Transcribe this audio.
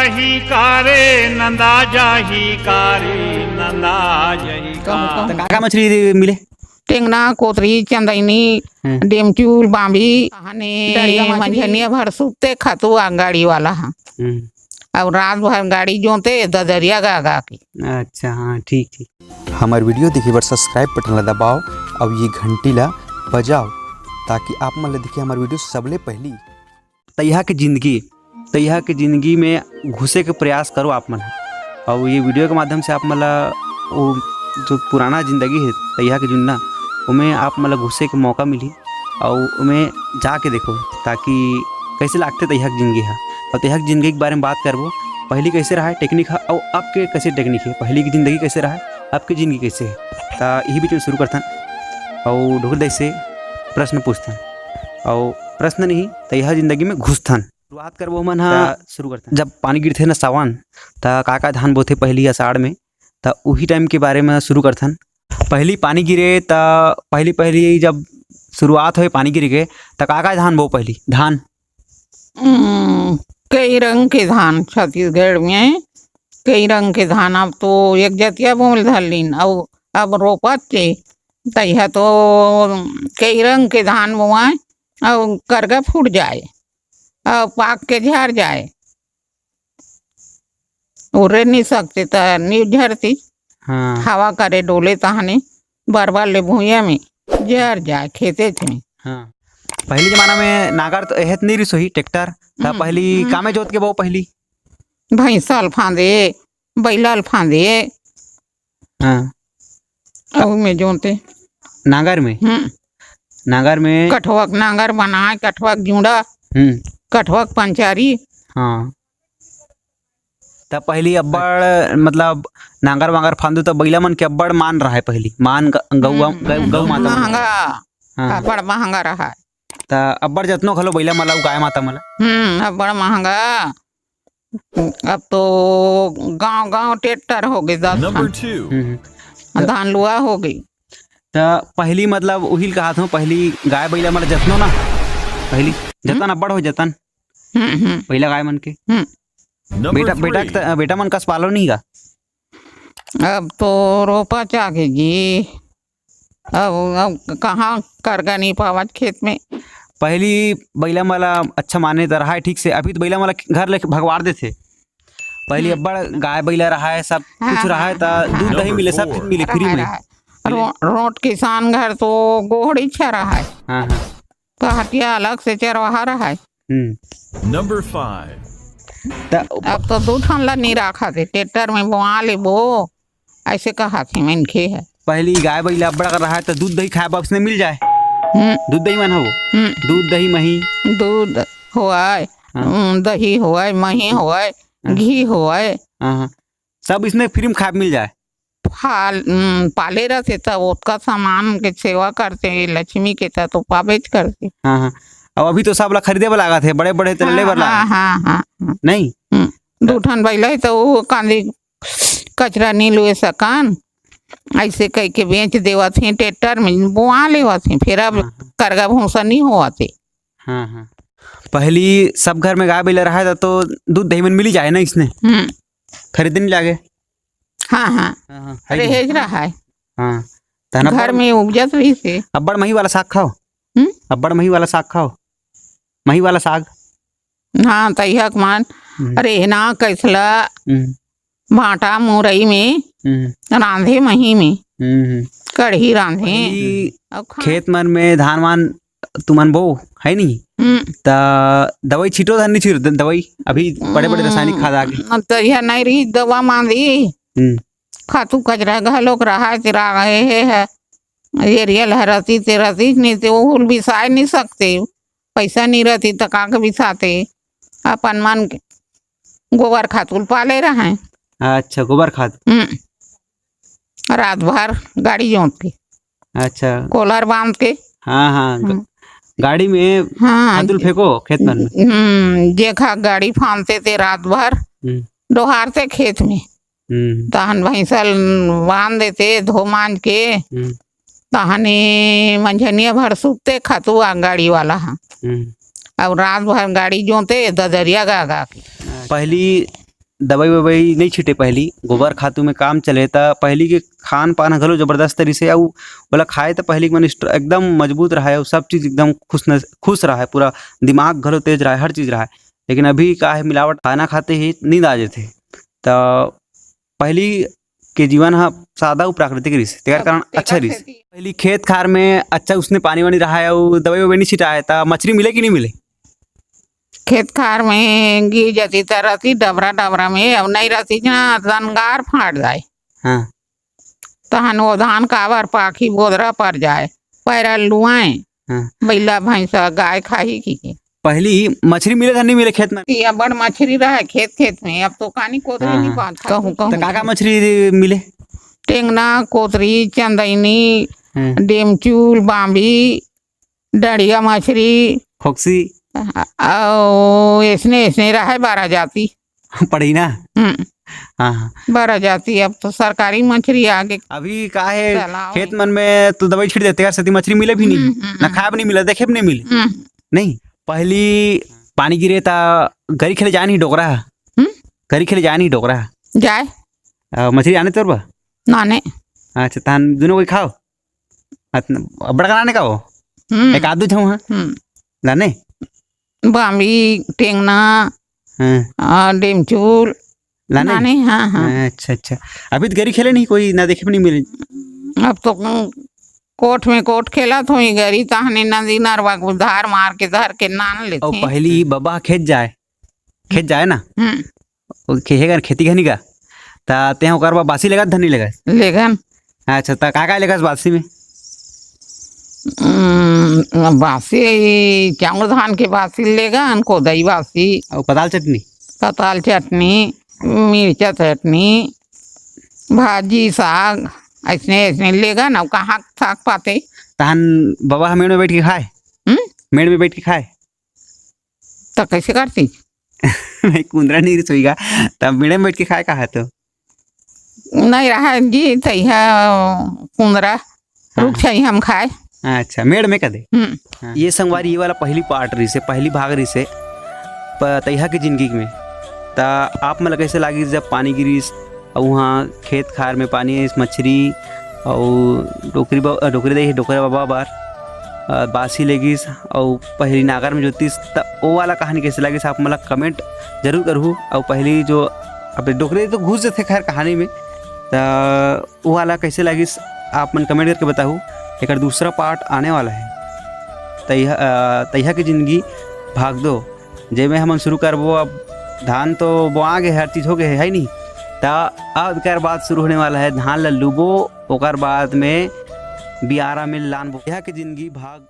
जाही कारे नंदा जाही कारे नंदा जाही का। तो का मछली मिले? टेंगना, कोतरी, चंदैनी, डेमचूल, बांबी, मंझनिया भर सुते खातू आ गाड़ी वाला हाँ। अब रात भर गाड़ी जोते ददरिया गा के। अच्छा हाँ ठीक ठीक। हमार वीडियो देखे बार सब्सक्राइब बटन ला दबाओ और ये घंटी ला बजाओ ताकि आप मन ला दिखे हमार वीडियो सबले पहली। तैहा के जिंदगी में घुसे के प्रयास करो आप मन, और ये वीडियो के माध्यम से आप मन ला वो जो पुराना ज़िंदगी है तैहा के जुन्ना उमें आप मन ला घुसे के मौका मिली और उमें जाके देखो ताकि कैसे लागते तैहा की जिंदगी है। और तैहा की जिंदगी के बारे में बात करबो, पहली कैसे रहा है टेक्निक है और अब के कैसे टेक्निक है, पहली की ज़िंदगी कैसे रहा है अब की ज़िंदगी कैसे है। तो यही बीच में शुरू करता और ढोल दे से प्रश्न पूछता और प्रश्न नहीं तैहा जिंदगी में घुसथन। शुरुआत करबो मन हाँ शुरू करता जब पानी गिरथे ना सावन तो का धान बोथे पहली आषाढ़ में, तो वही टाइम के बारे में शुरू करथन। पहली पानी गिरे तो पहली जब शुरुआत हो पानी गिरे के तो का धान बो पहली धान? कई रंग के धान छत्तीसगढ़ में कई रंग के धान। अब तो एक जतिया बोल धरलीन और अब रोपत के तैहा तो कई रंग के धान बोआए और करगा फूट जाए और पाक के झड़ जाए, उड़े नहीं सकते तो नहीं झड़ती। हाँ। हवा करे डोले तहाने बार ले भूया में जर जाए खेते थे। हाँ। पहली जमाना में नागर तो एहत नहीं रही सोही ट्रैक्टर था पहली कामे जोत के बहु पहली भैंसल फांदे बैलाल फांदे। हाँ। और में जोते नागर में कठवक नागर बनाए, कठवक जुड़ा, कठवक पंचारी। हाँ। तब पहली अब्बड़ मतलब नांगर वांगर फांदू तो बैला मन के अब्बड़ मान रहा है पहली मान गौ माता महंगा। हाँ। अब्बड़ महंगा रहा है तो अब्बड़ जतनो खलो बैला मला गाय माता मला अब्बड़ महंगा। अब तो गांव ट्रैक्टर हो गए 10 धान लुआ हो गई। तो पहली मतलब उहिल कहा था पहली गाय बैला मला जतनो ना पहली जतन अब्बड़ हो जतन पहला गाय मन के बेटा मन कस पालो नहीं का। अब तो रोपा चाहे जी, अब कहाँ करगा नहीं पावत खेत में। पहली बैला मला अच्छा माने तो रहा है ठीक से, अभी तो बैला मला घर लेके भगवार देते। पहली अब्बड़ गाय बैला रहा है सब कुछ रहा है तो दूध दही मिले सब मिले फ्री में। रोट किसान घर तो गोहड़ी छा रहा है। हाँ। हटिया अलग से चरवाहा रहा है। नंबर 5 अब तो दूध ला नहीं रखा थे ट्रैक्टर में बोआ ले बो ऐसे कहा थे मनखे है। पहली गाय बैला अब्बड़ कर रहा है तो दूध दही खाए बक्स में मिल जाए। दूध दही मन हो दूध दही मही दूध होए दही होए मही होए घी होए सब इसमें फ्री में खाए मिल जाए। पाले रहते तब उसका सामान के सेवा करते लक्ष्मी के तो पाबेच करते। हाँ। अब अभी तो सब ला खरीदे वाला आगा थे बड़े बड़े तले वाला। हाँ। नहीं दूठन बैला तो वो कांदी कचरा नहीं लुए सकान ऐसे कह के बेच देवा थे ट्रैक्टर में बुआ लेवा थे फिर अब करगा भूसा नहीं हुआ थे। हाँ। पहली सब घर में गाय बैला रहा था तो दूध दही में मिली जाए ना इसने खरीदने नहीं लागे। हाँ। रहेज रहा है। हाँ। घर में उपजत रही से अब्बड़ मही वाला साग खाओ। अब्बड़ मही वाला साग खाओ मही वाला साग। हाँ तैया मान अरे ना कैसला भाटा मुरई में रांधे मही में कढ़ी रांधे। खेत मन में धान वान तुमन बो है नहीं ता दवाई छिटो धान नहीं छिटो दवाई अभी बड़े बड़े रासायनिक खाद आ गए। तैया नहीं रही दवा मांदी खातू कचरा घलोक रहा तेरा गए है एरियल है रहती नहीं तो वो बिसाए नहीं सकते, पैसा नहीं रहती तो का बिसाते अपन मन गोबर खातुल पाले रहे। अच्छा गोबर खाद रात भर गाड़ी जोत के अच्छा कोलर बांध के। हाँ। गाड़ी में खातुल फेंको खेत में जेखा गाड़ी फांदते थे रात भर डोहारते खेत में तहन भैंसल बांध देते धो मान के तहने मंझनिया भर सुते खातू आ गाड़ी वाला हाँ। अब रात भर गाड़ी जोते ददरिया गा के। पहली दवाई ववाई नहीं छिटे, पहली गोबर खातू में काम चले त पहली के खान पान ह घलो जबरदस्त तरी से अउ ओला खाए त पहली के मन एकदम मजबूत रहा है, सब चीज़ एकदम खुश रहा है, पूरा दिमाग घलो तेज रहा है, हर चीज़ रहा है। लेकिन अभी का है मिलावट, खाना खाते ही नींद आ जाते। तो पहली के जीवन हा सादा अउ प्राकृतिक रहिस, तेकर कारण अच्छा रहिस। पहली खेत खार में अच्छा उसने पानी वानी रहा है अउ दवाई ववाई नहीं छिटाए त मछली मिले कि नहीं मिले? खेत खार में गिर जाती त रहती डबरा डबरा में, अब नहीं रहती ना दनगार फाट जाए। हाँ तहन वो धान काबर पाखी बोदरा पर जाए, पैरा लुआए। हाँ। बैला भैंसा गाय खाही की पहली मछली मिले था नहीं मिले खेत में? या बड़ मछली रहा खेत खेत में, अब तो कानी कोतरी नहीं पाता। कहूँ तो कहूँ का मछली मिले? टेंगना, कोतरी, चंदैनी, डेमचूल, बांबी, डड़िया मछली, खोक्सी ऐसने रहा है 12 जाती पड़ी ना। हाँ 12 जाती। अब तो सरकारी मछली आगे अभी का है खेत मन में तो दवाई छिड़ देते यार, सती मछली मिले भी नहीं, ना खाए भी नहीं मिला, देखे भी नहीं मिले। नहीं पहली पानी गिरे ता गरी खेले जाए नहीं डोकरा, गरी खेले जाए नहीं डोकरा जाए मछली आने तोर बा नाने। अच्छा तान दोनों कोई खाओ बड़ा नाने का हो एक आदू छऊ हाँ लाने बांबी, टेंगना, डेमचूल लाने। हाँ हाँ। अच्छा अच्छा अभी तो गरी खेले नहीं कोई, ना देखे भी नहीं मिले। अब तो कोठ में कोठ खेला तो ही गरी तहने नदी नरवा को धार मार के धर के नान लेते। और पहली बाबा खेत जाए ना खेहेगा खेती घनी का ता ते ओकर बा बासी लेगा धनी लेगा लेगन। अच्छा ता का लेगा बासी में? बासी चावल धान के बासी लेगन, कोदई बासी और पताल चटनी, पताल चटनी, मिर्चा चटनी, भाजी साग ऐसने लेगन। अब कहाँ साग पाते तहन बाबा मेड़ में बैठ के खाए, मेड़ में बैठ के खाए तो कैसे करती? कुंदरा नहीं रसोईगा तब मेड़ में बैठ के खाए कहा तो नहीं रहा जी तैया कुंदरा रुक चाहिए हम खाए। अच्छा मेड़ में कदे ये संगवारी ये वाला पहली पार्ट रही से, पहली भाग रही से तैहा की जिंदगी में। ता आप मतलब कैसे लगी जब पानी गिरीस और वहाँ खेत खार में पानी है, मछली और डोकरी दे डोकरे बाबा बार बासी लेगिस और पहली नागर में जोतीस वो वाला कहानी कैसे लगी आप मतलब कमेंट जरूर करूँ। और पहली जो अब डोकरे तो घुस जाते खैर कहानी में, तो वो वाला कैसे लगी आप मन कमेंट करके बताऊँ। एक दूसरा पार्ट आने वाला है तैहा की जिंदगी भाग दो, जेमें हम शुरू करबो। अब धान तो बोआ गए, हर चीज़ हो गए है नहीं, तो अब कर बाद शुरू होने वाला है धान लल्लूबो, ओकर बाद में बियारा में लान बो। तैहा की जिंदगी भाग